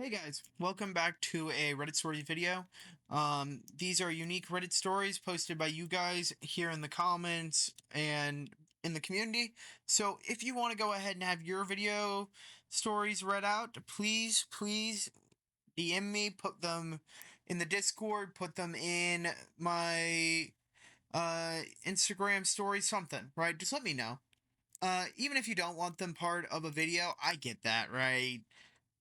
Hey guys, welcome back to a Reddit stories video. These are unique Reddit stories posted by you guys here in the comments and in the community. So if you want to go ahead and have your video stories read out, please DM me, put them in the Discord, put them in my Instagram story, something, right? Just let me know. Even if you don't want them part of a video, I get that, right?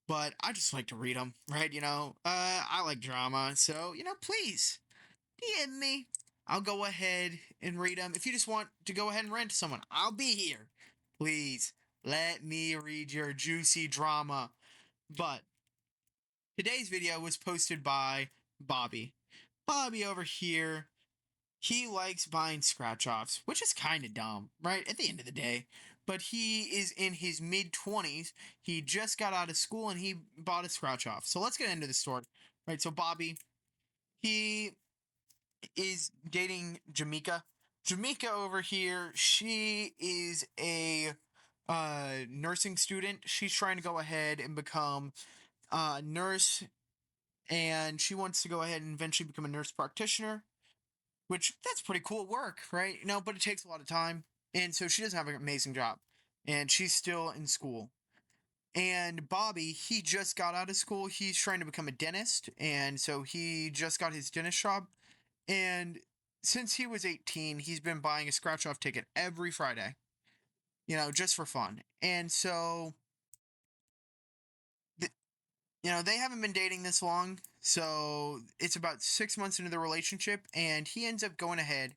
But I just like to read them, right? I like drama, so please DM me. I'll go ahead and read them. If you just want to go ahead and rant to someone, I'll be here. Please let me read your juicy drama. But today's video was posted by Bobby. Bobby over here, he likes buying scratch offs, which is kind of dumb, right? At the end of the day. But he is in his mid 20s. He just got out of school and he bought a scratch off. So let's get into the story. Right. So Bobby, he is dating Jamaica. Jamaica over here, she is a nursing student. She's trying to go ahead and become a nurse, and she wants to go ahead and eventually become a nurse practitioner, which that's pretty cool work, right? But it takes a lot of time. And so she doesn't have an amazing job. And she's still in school. And Bobby, he just got out of school. He's trying to become a dentist. And so he just got his dentist job. And since he was 18, he's been buying a scratch off ticket every Friday, just for fun. And so, they haven't been dating this long. So it's about 6 months into the relationship. And he ends up going ahead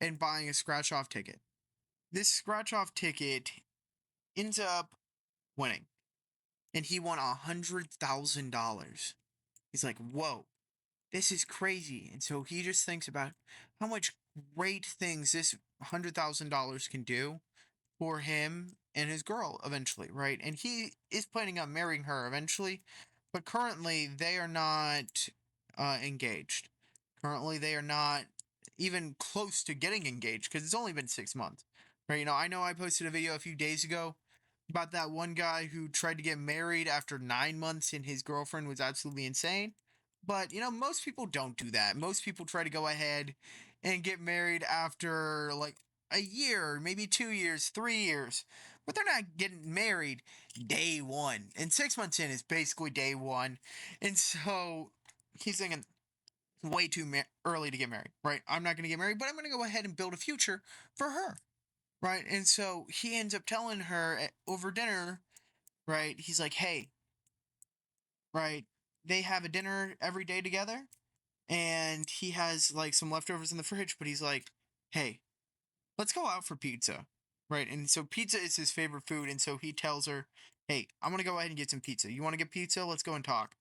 and buying a scratch off ticket. This scratch off ticket ends up winning, and he won $100,000. He's like, whoa, this is crazy. And so he just thinks about how much great things this $100,000 can do for him and his girl eventually, right? And he is planning on marrying her eventually, but currently they are not engaged. Currently, they are not even close to getting engaged because it's only been 6 months, right? I know I posted a video a few days ago about that one guy who tried to get married after 9 months and his girlfriend was absolutely insane. But, most people don't do that. Most people try to go ahead and get married after like a year, maybe 2 years, 3 years. But they're not getting married day one. And 6 months in is basically day one. And so he's thinking, way too early to get married, right? I'm not going to get married, but I'm going to go ahead and build a future for her, right? And so he ends up telling her over dinner, right? He's like, hey, right? They have a dinner every day together, and he has like some leftovers in the fridge, but he's like, hey, let's go out for pizza, right? And so pizza is his favorite food, and so he tells her, hey, I'm going to go ahead and get some pizza. You want to get pizza? Let's go and talk.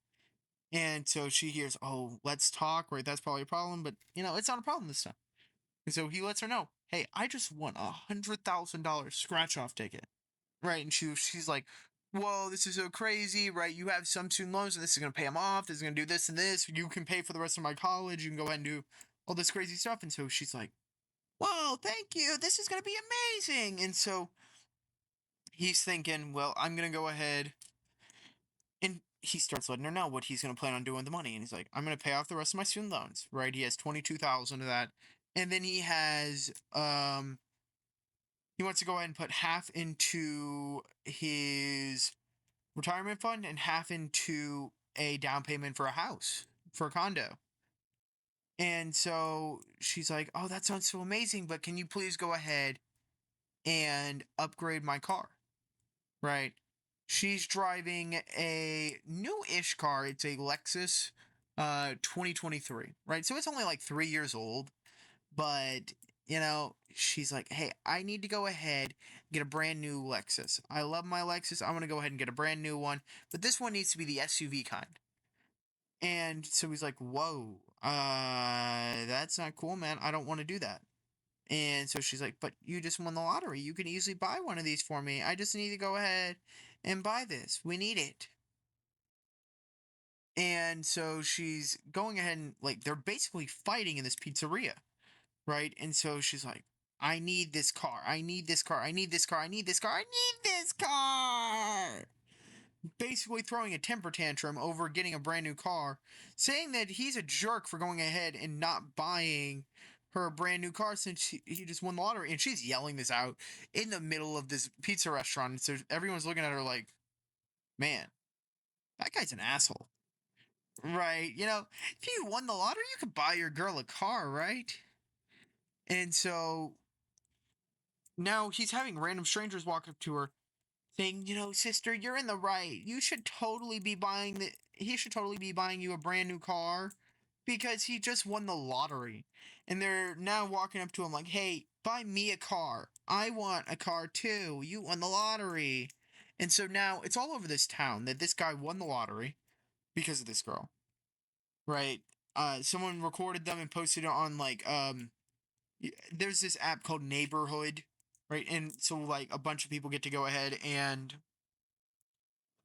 And so she hears, oh, let's talk, right? That's probably a problem, but it's not a problem this time. And so he lets her know, hey, I just won $100,000 scratch off ticket, right? And she's like, whoa, this is so crazy, right? You have some student loans, and this is gonna pay them off. This is gonna do this and this. You can pay for the rest of my college. You can go ahead and do all this crazy stuff. And so she's like, whoa, thank you. This is gonna be amazing. And so he's thinking, well, I'm gonna go ahead, and he starts letting her know what he's going to plan on doing with the money. And he's like, I'm going to pay off the rest of my student loans, right? He has 22,000 of that. And then he has, he wants to go ahead and put half into his retirement fund and half into a down payment for a house, for a condo. And so she's like, oh, that sounds so amazing, but can you please go ahead and upgrade my car? Right? She's driving a new-ish car. It's a Lexus 2023, right? So it's only like 3 years old, but she's like, hey, I need to go ahead and get a brand new Lexus. I love my Lexus. I'm gonna go ahead and get a brand new one, but this one needs to be the SUV kind. And so he's like, whoa, that's not cool, man. I don't want to do that. And so she's like, but you just won the lottery. You can easily buy one of these for me. I just need to go ahead and buy this. We need it. And so she's going ahead and, like, they're basically fighting in this pizzeria, right? And so she's like, I need this car. I need this car. I need this car. I need this car. I need this car. basically throwing a temper tantrum over getting a brand new car, saying that he's a jerk for going ahead and not buying her a brand new car since he just won the lottery. And she's yelling this out in the middle of this pizza restaurant. So everyone's looking at her like, man, that guy's an asshole. Right. If you won the lottery, you could buy your girl a car, right? And so now he's having random strangers walk up to her saying, sister, you're in the right. You should totally be buying he should totally be buying you a brand new car because he just won the lottery. And they're now walking up to him like, hey, buy me a car. I want a car too. You won the lottery. And so now it's all over this town that this guy won the lottery because of this girl, right? Someone recorded them and posted it on there's this app called Neighborhood, right? And so like a bunch of people get to go ahead and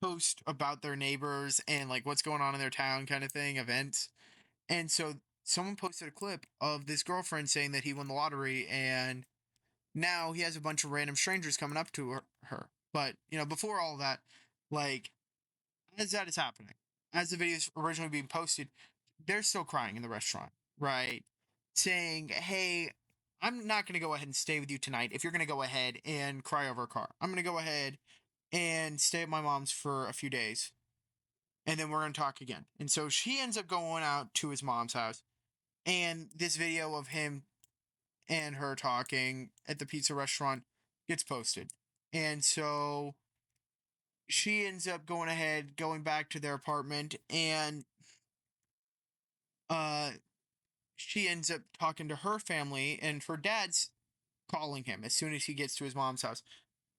post about their neighbors and like what's going on in their town kind of thing, events. And so someone posted a clip of this girlfriend saying that he won the lottery and now he has a bunch of random strangers coming up to her. But, before all that, like as that is happening, as the video is originally being posted, they're still crying in the restaurant, right? Saying, hey, I'm not going to go ahead and stay with you tonight if you're going to go ahead and cry over a car. I'm going to go ahead and stay at my mom's for a few days and then we're going to talk again. And so she ends up going out to his mom's house and this video of him and her talking at the pizza restaurant gets posted. And so she ends up going ahead, going back to their apartment, and uh, she ends up talking to her family, and her dad's calling him as soon as he gets to his mom's house.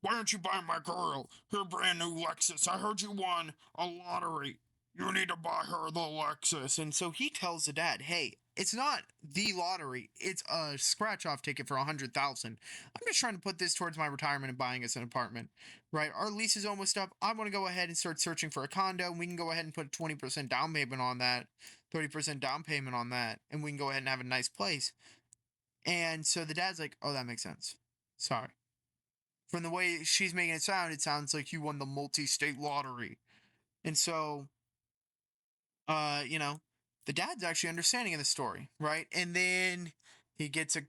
Why aren't you buying my girl her brand new Lexus? I heard you won a lottery. You need to buy her the Lexus. And so he tells the dad, hey, it's not the lottery. It's a scratch off ticket for 100,000. I'm just trying to put this towards my retirement and buying us an apartment, right? Our lease is almost up. I want to go ahead and start searching for a condo. We can go ahead and put 20% down payment on that, 30% down payment on that, and we can go ahead and have a nice place. And so the dad's like, oh, that makes sense. Sorry. From the way she's making it sounds like you won the multi-state lottery. And so, the dad's actually understanding of the story, right? And then he gets a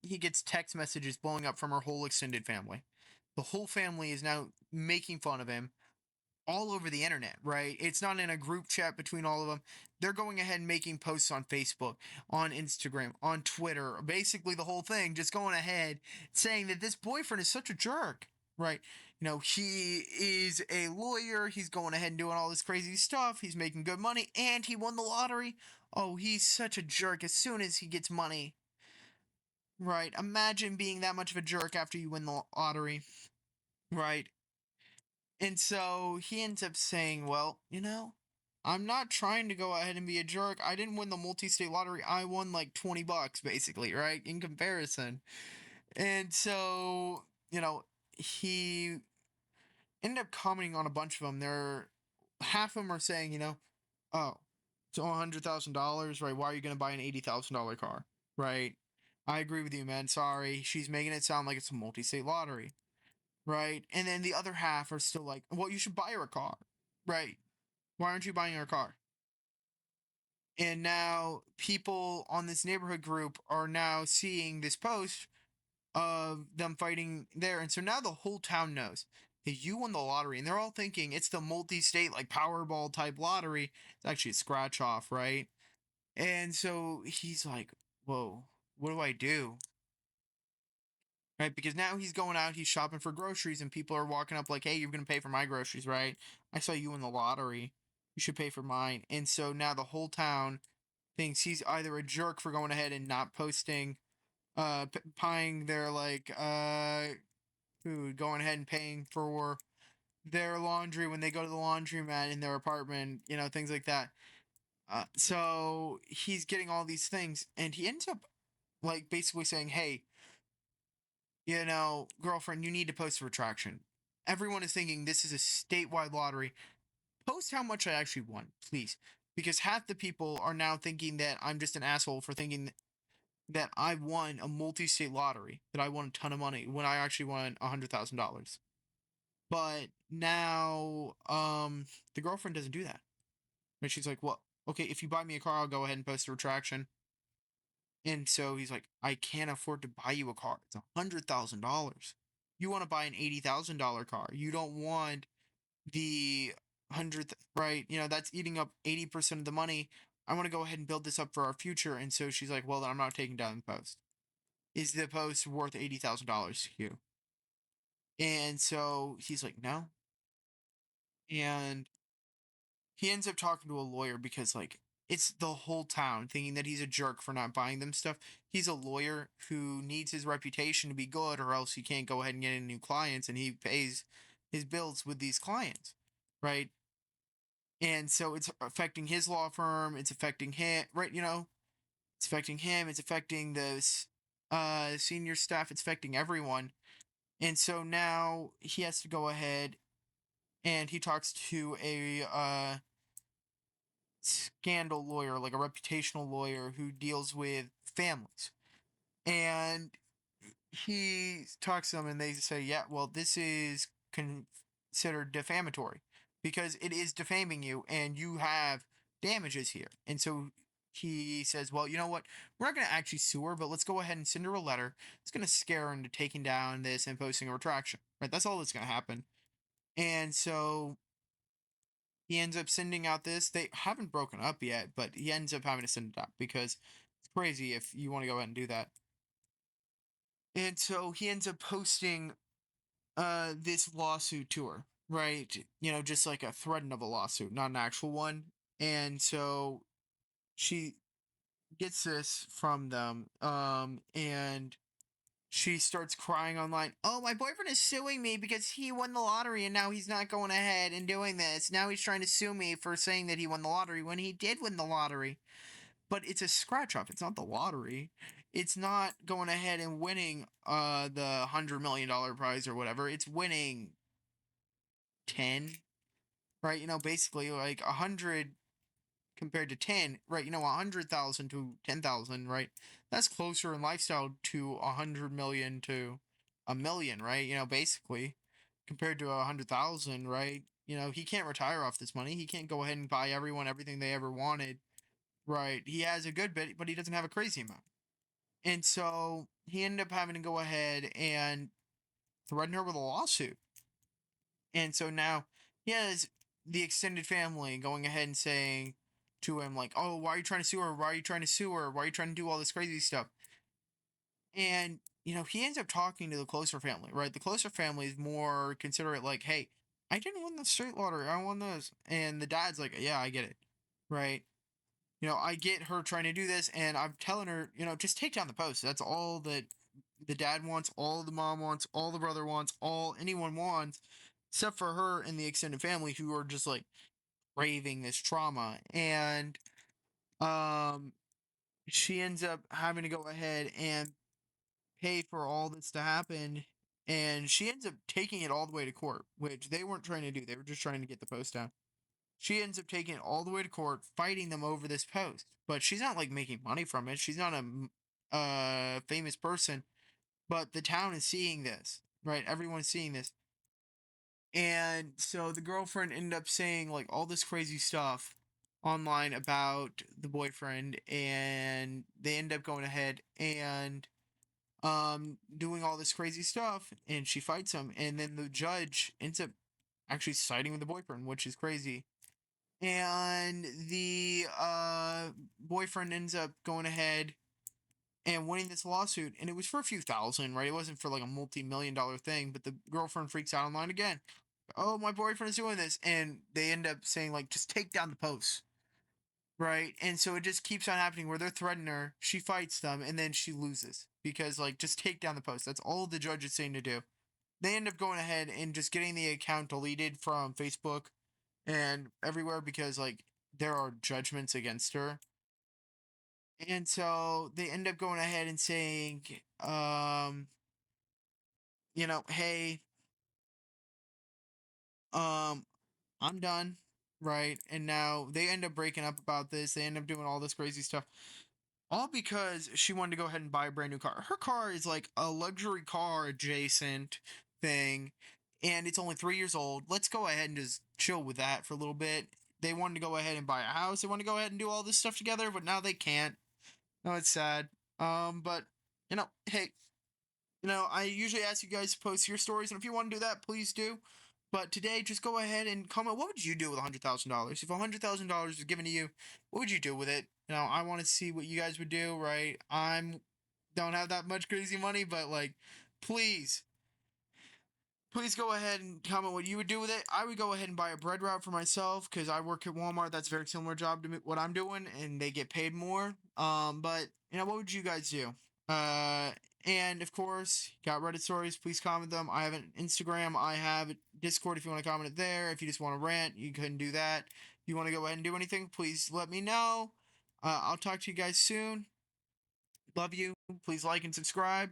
he gets text messages blowing up from her whole extended family. The whole family is now making fun of him all over the internet, right? It's not in a group chat between all of them. They're going ahead and making posts on Facebook, on Instagram, on Twitter, basically the whole thing, just going ahead saying that this boyfriend is such a jerk, right? He is a lawyer. He's going ahead and doing all this crazy stuff. He's making good money and he won the lottery. Oh, he's such a jerk as soon as he gets money, right? Imagine being that much of a jerk after you win the lottery, right? And so he ends up saying, well, I'm not trying to go ahead and be a jerk. I didn't win the multi-state lottery. I won like $20 basically, right? In comparison. And so, he ended up commenting on a bunch of them. Half of them are saying, oh, it's $100,000, right? Why are you going to buy an $80,000 car, right? I agree with you, man. Sorry. She's making it sound like it's a multi-state lottery, right? And then the other half are still like, well, you should buy her a car, right? Why aren't you buying her a car? And now people on this neighborhood group are now seeing this post of them fighting there. And so now the whole town knows that you won the lottery. And they're all thinking it's the multi state, like Powerball type lottery. It's actually a scratch off, right? And so he's like, whoa, what do I do? Right? Because now he's going out, he's shopping for groceries, and people are walking up like, hey, you're going to pay for my groceries, right? I saw you win the lottery. You should pay for mine. And so now the whole town thinks he's either a jerk for going ahead and not posting, buying their, food, going ahead and paying for their laundry when they go to the laundromat in their apartment, things like that. So he's getting all these things, and he ends up, like, basically saying, hey, girlfriend, you need to post a retraction. Everyone is thinking this is a statewide lottery. Post how much I actually won, please. Because half the people are now thinking that I'm just an asshole for thinking that I won a multi state lottery, that I won a ton of money when I actually won $100,000. But now the girlfriend doesn't do that. And she's like, well, okay, if you buy me a car, I'll go ahead and post a retraction. And so he's like, I can't afford to buy you a car. It's $100,000. You want to buy an $80,000 car. You don't want the hundredth, right? You know, that's eating up 80% of the money. I want to go ahead and build this up for our future. And so she's like, well, then I'm not taking down the post. Is the post worth $80,000 to you? And so he's like, no. And he ends up talking to a lawyer because, like, it's the whole town thinking that he's a jerk for not buying them stuff. He's a lawyer who needs his reputation to be good, or else he can't go ahead and get any new clients, and he pays his bills with these clients, right? And so it's affecting his law firm. It's affecting him, right? You know, it's affecting him. It's affecting the senior staff. It's affecting everyone. And so now he has to go ahead and he talks to a scandal lawyer, like a reputational lawyer who deals with families. And he talks to them and they say, yeah, well, this is considered defamatory because it is defaming you and you have damages here. And so he says, well, you know what? We're not going to actually sue her, but let's go ahead and send her a letter. It's going to scare her into taking down this and posting a retraction, right? That's all that's going to happen. And so he ends up sending out this. They haven't broken up yet, but he ends up having to send it out because it's crazy if you want to go ahead and do that. And so he ends up posting this lawsuit to her, right? You know, just like a threat of a lawsuit, not an actual one. And so she gets this from them, and she starts crying online. Oh, my boyfriend is suing me because he won the lottery and now he's not going ahead and doing this. Now he's trying to sue me for saying that he won the lottery when he did win the lottery. But it's a scratch off. It's not the lottery. It's not going ahead and winning the $100 million prize or whatever. It's winning 10, right? You know, basically like 100 compared to 10, right? You know, 100,000 to 10,000, right? That's closer in lifestyle to 100 million to a million, right? You know, basically compared to 100,000, right? You know, he can't retire off this money. He can't go ahead and buy everyone everything they ever wanted, right? He has a good bit, but he doesn't have a crazy amount. And so he ended up having to go ahead and threaten her with a lawsuit. And so now he has the extended family going ahead and saying to him, like, oh, why are you trying to sue her? Why are you trying to sue her? Why are you trying to do all this crazy stuff? And, you know, he ends up talking to the closer family, right? The closer family is more considerate, like, hey, I didn't win the straight lottery. I won this. And the dad's like, yeah, I get it, right? You know, I get her trying to do this, and I'm telling her, you know, just take down the post. That's all that the dad wants, all the mom wants, all the brother wants, all anyone wants, except for her and the extended family who are just like craving this trauma. And um she ends up having to go ahead and pay for all this to happen. And she ends up taking it all the way to court, which they weren't trying to do. They were just trying to get the post down. She ends up taking it all the way to court, fighting them over this post. But she's not like making money from it. She's not a famous person. But the town is seeing this, right? Everyone's seeing this. And so the girlfriend ended up saying like all this crazy stuff online about the boyfriend, and they end up going ahead and doing all this crazy stuff, and she fights him, and then the judge ends up actually siding with the boyfriend, which is crazy. And the boyfriend ends up going ahead and winning this lawsuit, and it was for a few thousand, right? It wasn't for like a multi-million-dollar thing, but the girlfriend freaks out online again. Oh, my boyfriend is doing this, and they end up saying like, just take down the post, right? And so it just keeps on happening where they're threatening her, she fights them, and then she loses because like, just take down the post. That's all the judge is saying to do. They end up going ahead and just getting the account deleted from Facebook and everywhere because like there are judgments against her. And so they end up going ahead and saying, you know, hey, um, I'm done, right? And now they end up breaking up about this. They end up doing all this crazy stuff. All because she wanted to go ahead and buy a brand new car. Her car is like a luxury car adjacent thing. and it's only 3 years old. Let's go ahead and just chill with that for a little bit. They wanted to go ahead and buy a house. They want to go ahead and do all this stuff together, but now they can't. No, it's sad. But hey, I usually ask you guys to post your stories, and if you want to do that, please do. But today, just go ahead and comment. What would you do with $100,000? If $100,000 was given to you, what would you do with it? I want to see what you guys would do. Right? Don't have that much crazy money, but like, please, please go ahead and comment what you would do with it. I would go ahead and buy a bread route for myself because I work at Walmart. That's a very similar job to what I'm doing, and they get paid more. But what would you guys do? Uh, and of course, got Reddit stories. Please comment them. I have an Instagram. I have Discord if you want to comment it there. If you just want to rant, you can do that. If you want to go ahead and do anything, please let me know. I'll talk to you guys soon. Love you. Please like and subscribe.